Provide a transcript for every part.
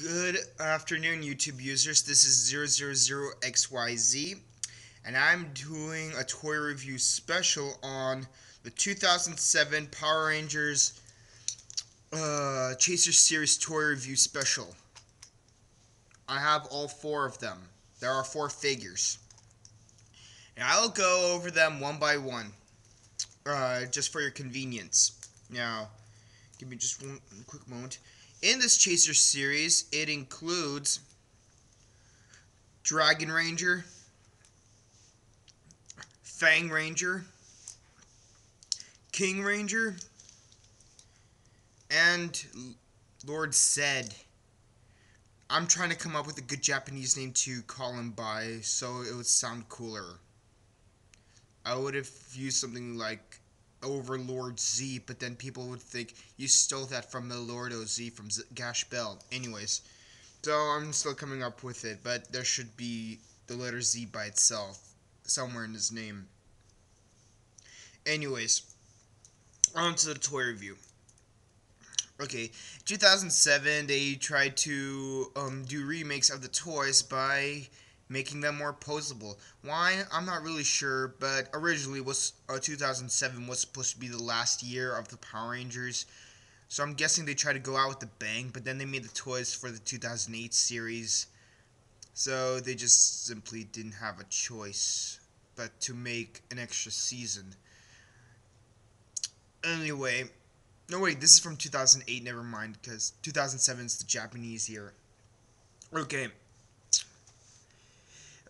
Good afternoon, YouTube users. This is 000XYZ, and I'm doing a toy review special on the 2007 Power Rangers Chaser Series toy review special. I have all four of them. There are four figures, and I'll go over them one by one, just for your convenience. Now, give me just one quick moment. In this Chaser series, it includes Dragon Ranger, Fang Ranger, King Ranger, and Lord Zedd. I'm trying to come up with a good Japanese name to call him by so it would sound cooler. I would have used something like Overlord Z, but then people would think you stole that from the Lord OZ from Gash Bell. Anyways, so I'm still coming up with it, but there should be the letter Z by itself somewhere in his name. Anyways, on to the toy review. Okay, 2007, they tried to do remakes of the toys by making them more posable. Why? I'm not really sure, but originally 2007 was supposed to be the last year of the Power Rangers, so I'm guessing they tried to go out with a bang, but then they made the toys for the 2008 series, so they just simply didn't have a choice but to make an extra season. Anyway, no wait, this is from 2008, never mind, because 2007 is the Japanese year. Okay.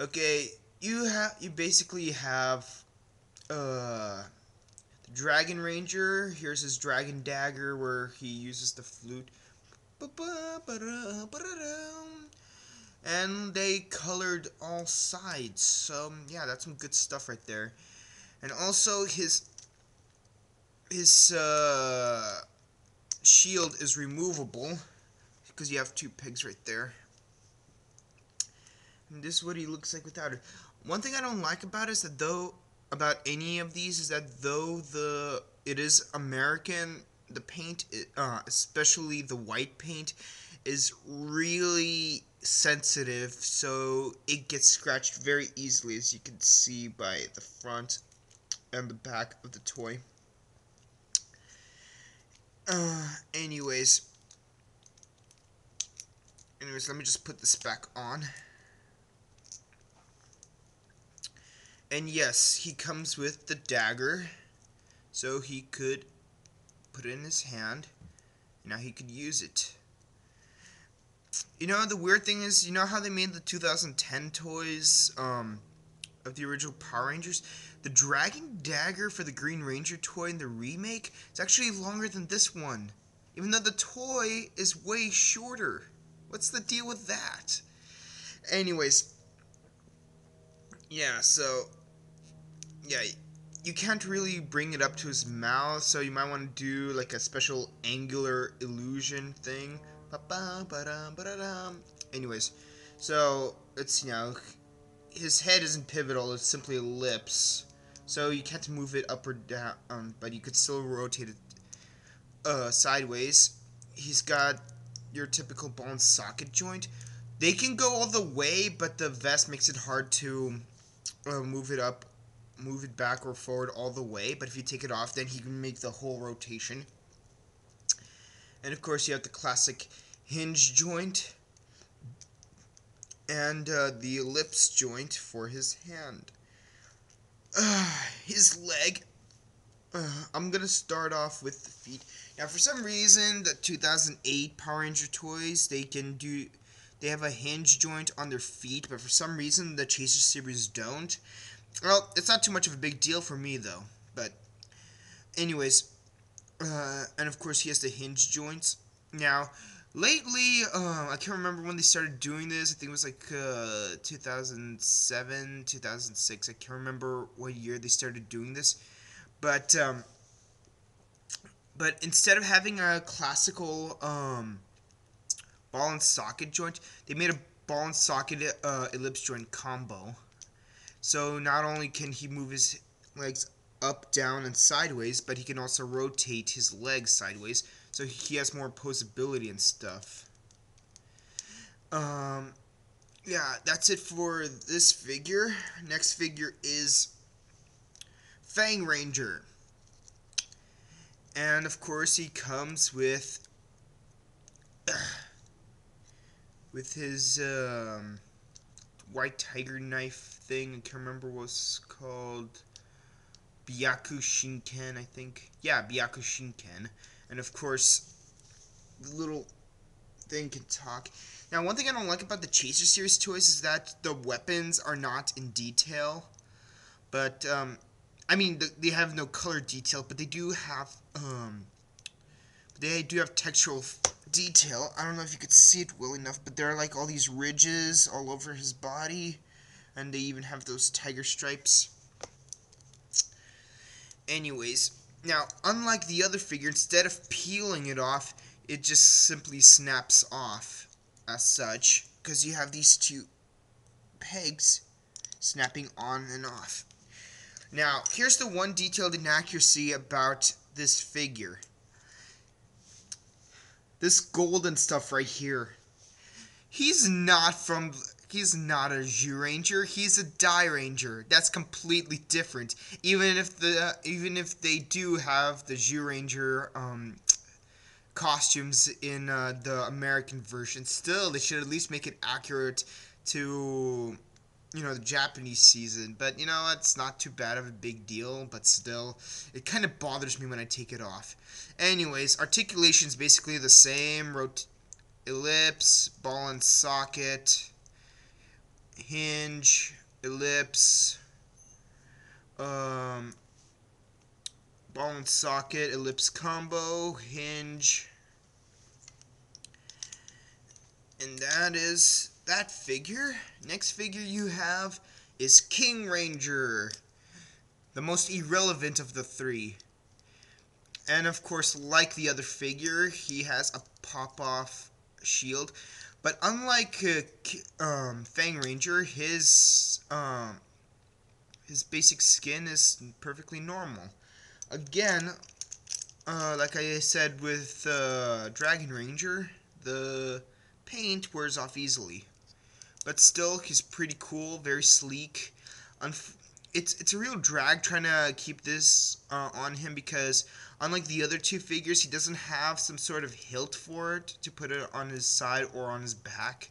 Okay, you basically have the Dragon Ranger. Here's his Dragon Dagger where he uses the flute. And they colored all sides. So yeah, that's some good stuff right there. And also his shield is removable because you have two pigs right there. And this is what he looks like without it. One thing I don't like about it is that about any of these is that though it is American, the paint, especially the white paint, is really sensitive, so it gets scratched very easily, as you can see by the front and the back of the toy. Anyways, let me just put this back on. And yes, he comes with the dagger, so he could put it in his hand. Now he could use it. You know, the weird thing is, you know how they made the 2010 toys of the original Power Rangers? The Dragon Dagger for the Green Ranger toy in the remake is actually longer than this one, even though the toy is way shorter. What's the deal with that? Anyways, yeah, so yeah, you can't really bring it up to his mouth, so you might want to do like a special angular illusion thing. Anyways, so it's, his head isn't pivotal, it's simply ellipse. So you can't move it up or down, but you could still rotate it sideways. He's got your typical ball and socket joint. They can go all the way, but the vest makes it hard to move it back or forward all the way. But if you take it off, then he can make the whole rotation. And of course, you have the classic hinge joint and the ellipse joint for his hand. His leg. I'm gonna start off with the feet. Now, for some reason, the 2008 Power Ranger toys, they have a hinge joint on their feet, but for some reason, the Chaser series don't. Well, it's not too much of a big deal for me, though. But, anyways, and of course, he has the hinge joints. Now, lately, I can't remember when they started doing this. I think it was like 2007, 2006. I can't remember what year they started doing this. But instead of having a classical ball and socket joint, they made a ball and socket ellipse joint combo. So not only can he move his legs up, down, and sideways, but he can also rotate his legs sideways, so he has more posability and stuff. Um, yeah, that's it for this figure. Next figure is Fang Ranger. And of course he comes with his white tiger knife thing. I can't remember what it's called. Byaku Shinken, I think. Yeah, Byaku Shinken. And of course, the little thing can talk. Now, one thing I don't like about the Chaser series toys is that the weapons are not in detail. But, I mean, they have no color detail, but they do have textural detail. I don't know if you could see it well enough, but there are like all these ridges all over his body, and they even have those tiger stripes. Anyways, now unlike the other figure, instead of peeling it off, it just simply snaps off as such, because you have these two pegs snapping on and off. Now, here's the one detailed inaccuracy about this figure. This golden stuff right here. He's not a Zyuranger, he's a Dairanger. That's completely different. Even if they do have the Zyuranger costumes in the American version, still they should at least make it accurate to the Japanese season. But it's not too bad of a big deal, but still it kind of bothers me when I take it off. Anyways, articulation is basically the same. Ellipse, ball and socket, hinge, ellipse, ball and socket, ellipse combo, hinge, and that is that figure. Next figure you have is King Ranger, the most irrelevant of the three. And of course, like the other figure, he has a pop-off shield. But unlike Fang Ranger, his basic skin is perfectly normal. Again, like I said with Dragon Ranger, the paint wears off easily. But still, he's pretty cool, very sleek. It's a real drag trying to keep this on him, because unlike the other two figures, he doesn't have some sort of hilt for it to put it on his side or on his back.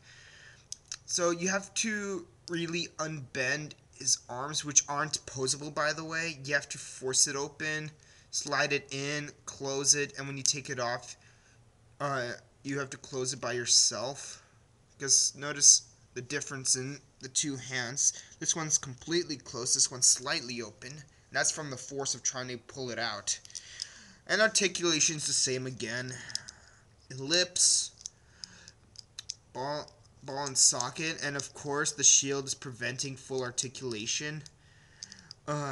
So you have to really unbend his arms, which aren't posable, by the way. You have to force it open, slide it in, close it, and when you take it off, you have to close it by yourself. Because notice the difference in the two hands. This one's completely closed, this one's slightly open. And that's from the force of trying to pull it out. And articulation's the same again. Ellipse, ball and socket, and of course the shield is preventing full articulation.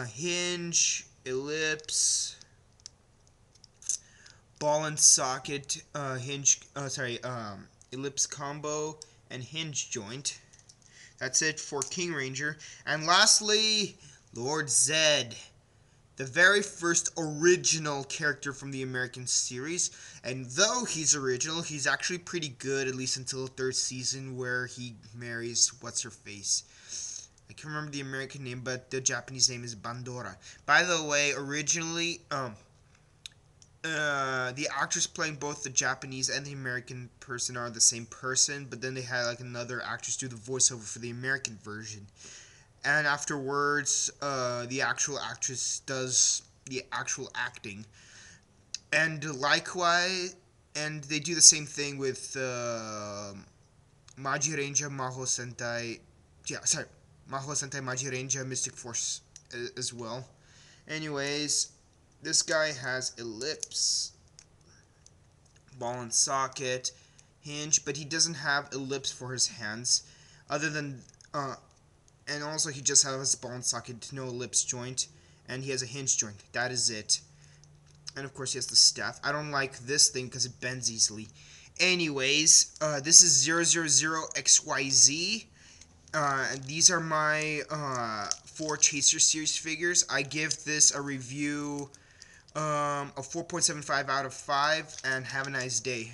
Hinge, ellipse, ball and socket, ellipse combo, and hinge joint. That's it for King Ranger. And lastly, Lord Zedd, the very first original character from the American series. And though he's original, he's actually pretty good, at least until the third season, where he marries what's-her-face. I can't remember the American name, but the Japanese name is Bandora. By the way, originally, the actress playing both the Japanese and the American person are the same person, but then they had like another actress do the voiceover for the American version. And afterwards, the actual actress does the actual acting. And likewise, and they do the same thing with Majirenja Maho Sentai. Yeah, sorry. Maho Sentai Majirenja Mystic Force as well. Anyways, this guy has ellipse, ball and socket, hinge, but he doesn't have ellipse for his hands, other than, and also he just has ball and socket, no ellipse joint, and he has a hinge joint. That is it. And of course he has the staff. I don't like this thing because it bends easily. Anyways, this is 000XYZ. And these are my 4 Chaser Series figures. I give this a review of 4.75 out of 5, and have a nice day.